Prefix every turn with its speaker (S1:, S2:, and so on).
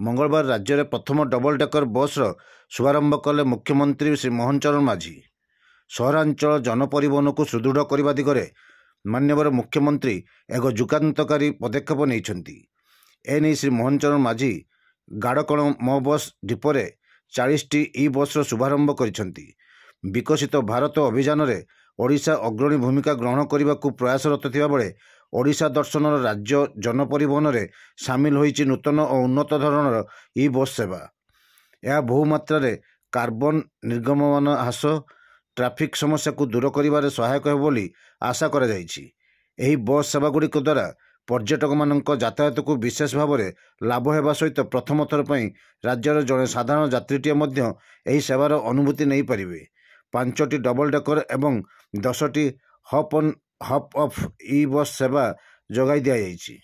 S1: मंगलवार राज्य में प्रथम डबल डेकर बसर शुभारंभ कले मुख्यमंत्री श्री मोहन चरण माझी। सहरांचल जनपरिवहन को सुदृढ़ करने दिगरे माननीय मुख्यमंत्री एक जुगान्तकारी पदक्षेप नहीं। एने श्री मोहन चरण माझी गाड़कण मो बस डिपोरे 40टी ई बसर शुभारंभ कर विकसित भारत अभियान में ओडिशा अग्रणी भूमिका ग्रहण करने को प्रयासरत थिबा बेले ओडिशा दर्शन राज्य जनपरिवहन में सामिल होइछि नूतन और उन्नत धरणर ई बस सेवा। यह बहुमात्रा रे कार्बन निर्गमन ह्रास ट्रैफिक समस्या को दूर करिबारे सहायक हो बोली आशा करा जाइछि। एही बस सेवागुड़िक द्वारा पर्यटक मानक यातायात को विशेष भाव में लाभ होगा सहित प्रथम थर पर राज्यर जड़े साधारण यात्रीटीए मध्य एही सेवार अनुभूति नहीं पारिबे। 5टी डबल डेकर एवं 10टी हप ऑफ ई बस सेवा जोगाई दिया जाइछि।